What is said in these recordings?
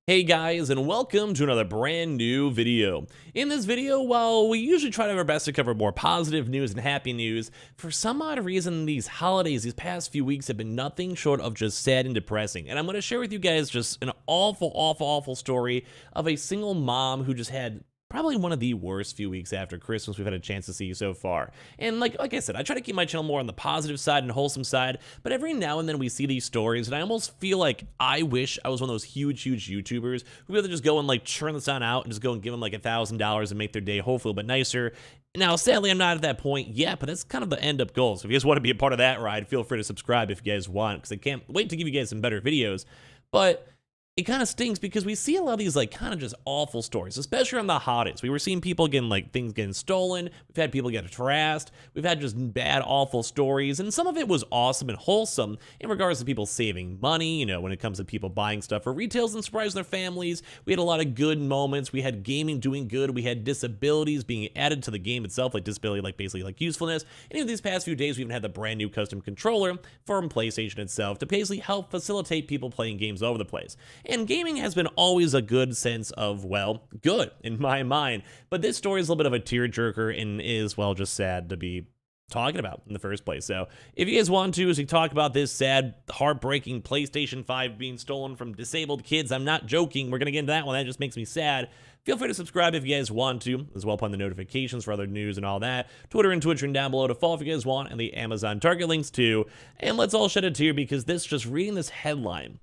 Hey guys, and welcome to another brand new video. In this video, while we usually try to do our best to cover more positive news and happy news, for some odd reason these holidays, these past few weeks have been nothing short of just sad and depressing. And I'm going to share with you guys just an awful story of a single mom who just had probably one of the worst few weeks after Christmas we've had a chance to see so far. And like I said, I try to keep my channel more on the positive side and wholesome side, but every now and then we see these stories and I almost feel like I wish I was one of those huge YouTubers who would rather just go and like churn this on out and just go and give them like $1,000 and make their day hopefully a bit nicer. Now, sadly, I'm not at that point yet, but that's kind of the end up goal. So if you guys want to be a part of that ride, feel free to subscribe if you guys want, because I can't wait to give you guys some better videos. But it kind of stinks because we see a lot of these like kind of just awful stories, especially on the holidays. We were seeing people getting like things getting stolen. We've had people get harassed. We've had just bad, awful stories. And some of it was awesome and wholesome in regards to people saving money, you know, when it comes to people buying stuff for retails and surprising their families. We had a lot of good moments. We had gaming doing good. We had disabilities being added to the game itself, like disability, like basically like usefulness. And in these past few days, we even had the brand new custom controller from PlayStation itself to basically help facilitate people playing games all over the place. And gaming has been always a good sense of, well, good in my mind. But this story is a little bit of a tearjerker and is, well, just sad to be talking about in the first place. So if you guys want to, as we talk about this sad, heartbreaking PlayStation 5 being stolen from disabled kids, I'm not joking. We're going to get into that one. That just makes me sad. Feel free to subscribe if you guys want to, as well as on the notifications for other news and all that. Twitter and Twitch and down below to follow if you guys want, and the Amazon Target links too. And let's all shed a tear because just reading this headline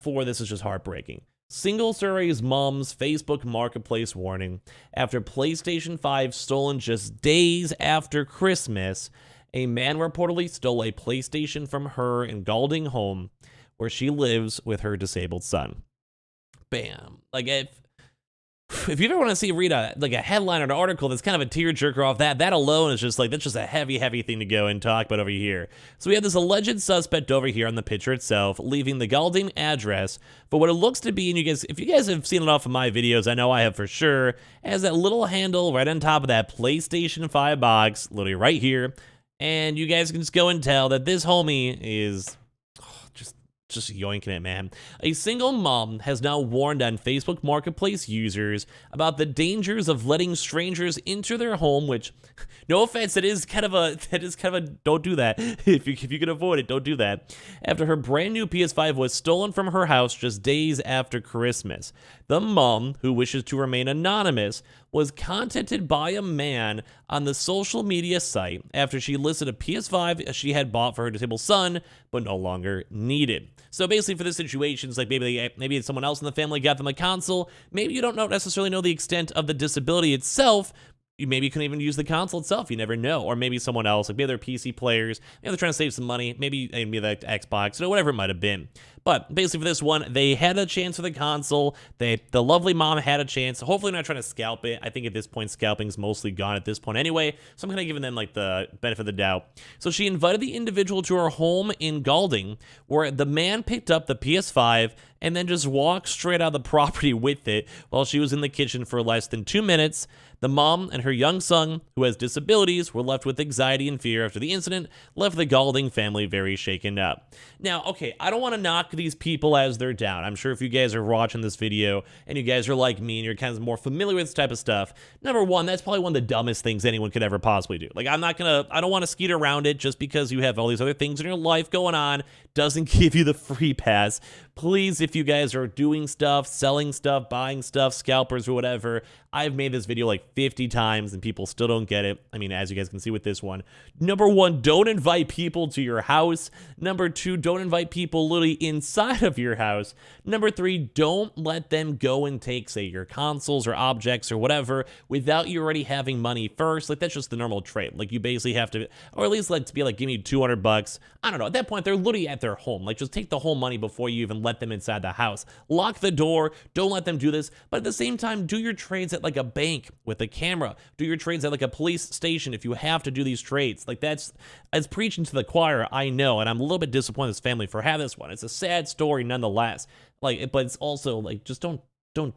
this is just heartbreaking. Single surveys mom's Facebook marketplace warning. After PlayStation 5 stolen just days after Christmas, a man reportedly stole a PlayStation from her in Galding home where she lives with her disabled son. Bam. Like if you ever want to read a headline or an article that's kind of a tearjerker off that alone is just like, that's just a heavy thing to go and talk about over here. So we have this alleged suspect over here on the picture itself, leaving the Galding address for what it looks to be, and if you guys have seen it off of my videos, I know I have for sure, as that little handle right on top of that PlayStation 5 box, literally right here, and you guys can just go and tell that this homie is just yoinking it, man. A single mom has now warned on Facebook Marketplace users about the dangers of letting strangers into their home, which, no offense, that is kind of a don't do that. If you can avoid it, don't do that. After her brand new PS5 was stolen from her house just days after Christmas. The mom, who wishes to remain anonymous, was contacted by a man on the social media site after she listed a PS5 she had bought for her disabled son, but no longer needed. So basically for this situation, it's like maybe someone else in the family got them a console. Maybe you don't necessarily know the extent of the disability itself. Maybe you couldn't even use the console itself. You never know. Or maybe someone else, like maybe they're PC players. Maybe they're trying to save some money. Maybe the Xbox, whatever it might have been. But basically for this one, they had a chance for the console. The lovely mom had a chance. Hopefully they're not trying to scalp it. I think at this point, scalping's mostly gone at this point anyway. So I'm kind of giving them like the benefit of the doubt. So she invited the individual to her home in Galding, where the man picked up the PS5 and then just walked straight out of the property with it while she was in the kitchen for less than 2 minutes. The mom and her young son, who has disabilities, were left with anxiety and fear after the incident, left the Galding family very shaken up. Now, okay, I don't want to knock these people as they're down. I'm sure if you guys are watching this video and you guys are like me and you're kind of more familiar with this type of stuff, number one, that's probably one of the dumbest things anyone could ever possibly do. Like, I don't want to skeet around it just because you have all these other things in your life going on doesn't give you the free pass. Please, if you guys are doing stuff, selling stuff, buying stuff, scalpers or whatever, I've made this video like 50 times and people still don't get it. I mean, as you guys can see with this one. Number one, don't invite people to your house. Number two, don't invite people literally inside of your house. Number three, don't let them go and take, say, your consoles or objects or whatever without you already having money first. Like, that's just the normal trait. Like, you basically have to, or at least like to be like, give me $200. I don't know. At that point, they're literally at their home. Like, just take the whole money before you even let them inside the house. Lock the door. Don't let them do this. But at the same time, do your trades at like a bank with a camera. Do your trades at like a police station if you have to do these trades. Like, that's preaching to the choir, I know, and I'm a little bit disappointed in this family for having this one. It's a sad story nonetheless. Like, but it's also like, just don't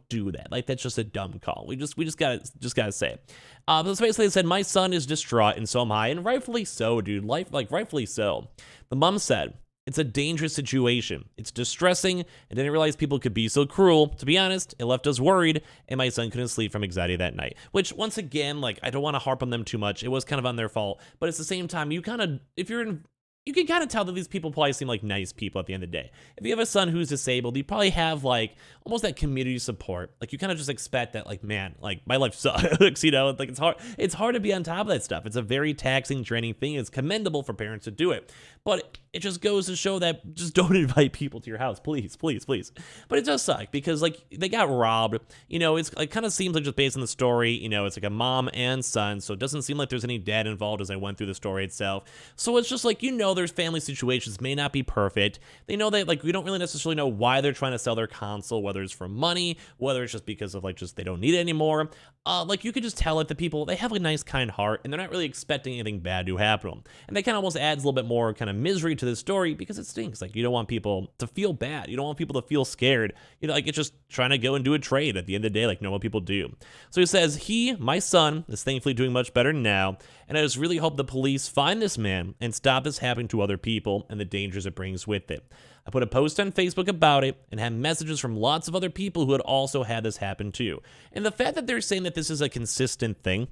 do that. Like, that's just a dumb call. We just gotta say it. But basically they said, my son is distraught and so am I, and rightfully so, dude. Rightfully so. The mom said, It's a dangerous situation. It's distressing. I didn't realize people could be so cruel. To be honest, it left us worried, and my son couldn't sleep from anxiety that night. Which, once again, like, I don't want to harp on them too much. It was kind of on their fault. But at the same time, you kind of, if you're in, you can kind of tell that these people probably seem like nice people at the end of the day. If you have a son who's disabled, you probably have like almost that community support. Like you kind of just expect that, like, man, like my life sucks, you know, like it's hard to be on top of that stuff. It's a very taxing, draining thing. It's commendable for parents to do it, but it just goes to show that just don't invite people to your house, please, please, please. But it does suck because like they got robbed, you know, it kind of seems like just based on the story, you know, it's like a mom and son. So it doesn't seem like there's any dad involved as I went through the story itself. So it's just like, you know, there's family situations may not be perfect. They know that like we don't really necessarily know why they're trying to sell their console, whether it's for money, whether it's just because of like just they don't need it anymore. Like you could just tell like the people, they have a nice kind heart and they're not really expecting anything bad to happen to them. And that kind of almost adds a little bit more kind of misery to this story because it stinks. Like you don't want people to feel bad. You don't want people to feel scared. You know, like it's just trying to go and do a trade at the end of the day like normal people do. So he says my son, is thankfully doing much better now. And I just really hope the police find this man and stop this happening to other people and the dangers it brings with it. I put a post on Facebook about it and had messages from lots of other people who had also had this happen too. And the fact that they're saying that this is a consistent thing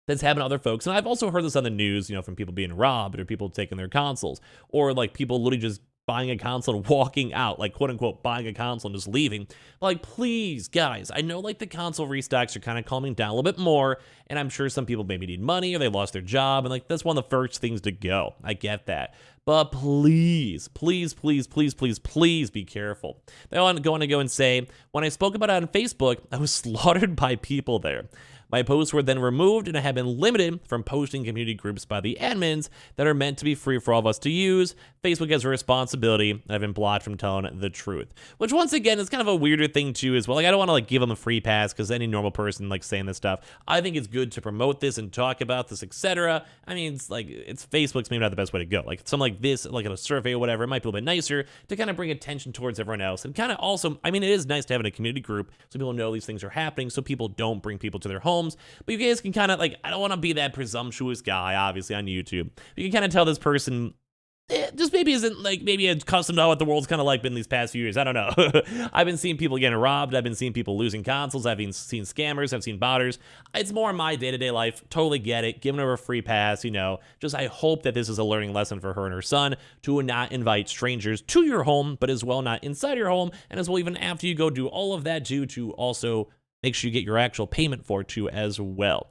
that's happened to other folks, and I've also heard this on the news, you know, from people being robbed or people taking their consoles, or like people literally just buying a console and walking out, like quote unquote buying a console and just leaving. Like, please, guys, I know like the console restocks are kind of calming down a little bit more, and I'm sure some people maybe need money or they lost their job, and like that's one of the first things to go. I get that. But please, please, please, please, please, please be careful. They want to go and say, when I spoke about it on Facebook, I was slaughtered by people there. My posts were then removed and I have been limited from posting community groups by the admins that are meant to be free for all of us to use. Facebook has a responsibility and I've been blocked from telling the truth. Which once again is kind of a weirder thing too as well. Like I don't want to like give them a free pass because any normal person like saying this stuff. I think it's good to promote this and talk about this, etc. I mean, it's like it's Facebook's maybe not the best way to go. Like something like this, like in a survey or whatever, it might be a little bit nicer to kind of bring attention towards everyone else. And kind of also, I mean, it is nice to have in a community group so people know these things are happening so people don't bring people to their homes. But you guys can kind of like, I don't want to be that presumptuous guy, obviously, on YouTube. You can kind of tell this person just maybe isn't like maybe accustomed to what the world's kind of like been these past few years. I don't know. I've been seeing people getting robbed. I've been seeing people losing consoles. I've been seeing scammers. I've seen botters. It's more my day-to-day life. Totally get it. Giving her a free pass, you know. Just I hope that this is a learning lesson for her and her son to not invite strangers to your home, but as well not inside your home, and as well even after you go do all of that too, to also make sure you get your actual payment for it too as well.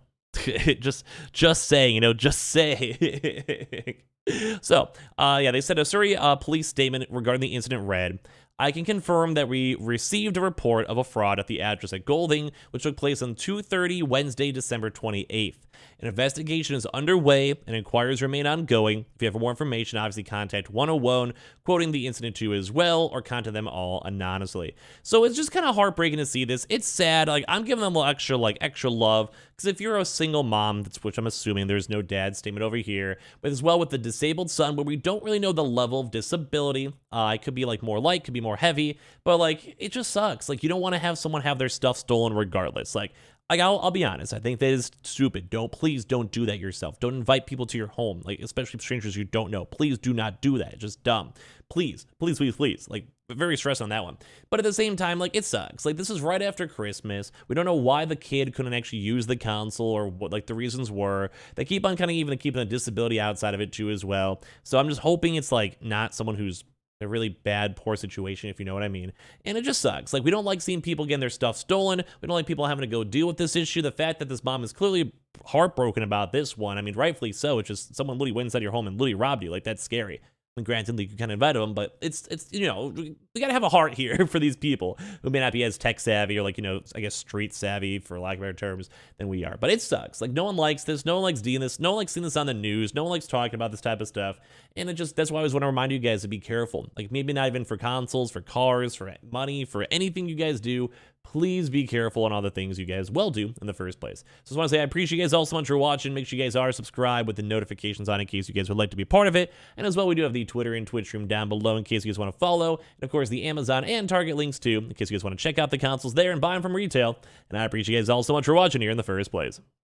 just saying, you know, just saying. So, yeah, they said a Surrey police statement regarding the incident read, I can confirm that we received a report of a fraud at the address at Golding, which took place on 2:30 Wednesday, December 28th. An investigation is underway and inquiries remain ongoing. If you have more information, obviously contact 101, quoting the incident to as well, or contact them all anonymously. So it's just kind of heartbreaking to see this. It's sad. Like I'm giving them extra love, because if you're a single mom, that's which I'm assuming there's no dad statement over here, but as well with the disabled son, where we don't really know the level of disability. It could be like more light, could be more heavy, but like it just sucks. Like you don't want to have someone have their stuff stolen regardless. Like I'll be honest, I think that is stupid. Please don't do that yourself. Don't invite people to your home, like especially strangers you don't know. Please do not do that. It's just dumb. Please, please, please, please. Like very stressed on that one. But at the same time, like it sucks. Like this is right after Christmas. We don't know why the kid couldn't actually use the console or what like the reasons were. They keep on kind of even keeping a disability outside of it too as well. So I'm just hoping it's like not someone who's a really bad, poor situation, if you know what I mean. And it just sucks. Like, we don't like seeing people getting their stuff stolen. We don't like people having to go deal with this issue. The fact that this mom is clearly heartbroken about this one, I mean, rightfully so. It's just someone literally went inside your home and literally robbed you. Like, that's scary. And granted, you can kind of invite them, but it's you know, we gotta have a heart here for these people who may not be as tech savvy or like, you know, I guess street savvy for lack of better terms than we are. But it sucks. Like no one likes this. No one likes doing this. No one likes seeing this on the news. No one likes talking about this type of stuff. And that's why I always want to remind you guys to be careful. Like maybe not even for consoles, for cars, for money, for anything you guys do. Please be careful on all the things you guys will do in the first place. So I just want to say I appreciate you guys all so much for watching. Make sure you guys are subscribed with the notifications on in case you guys would like to be a part of it. And as well, we do have the Twitter and Twitch stream down below in case you guys want to follow. And of course, the Amazon and Target links too, in case you guys want to check out the consoles there and buy them from retail. And I appreciate you guys all so much for watching here in the first place.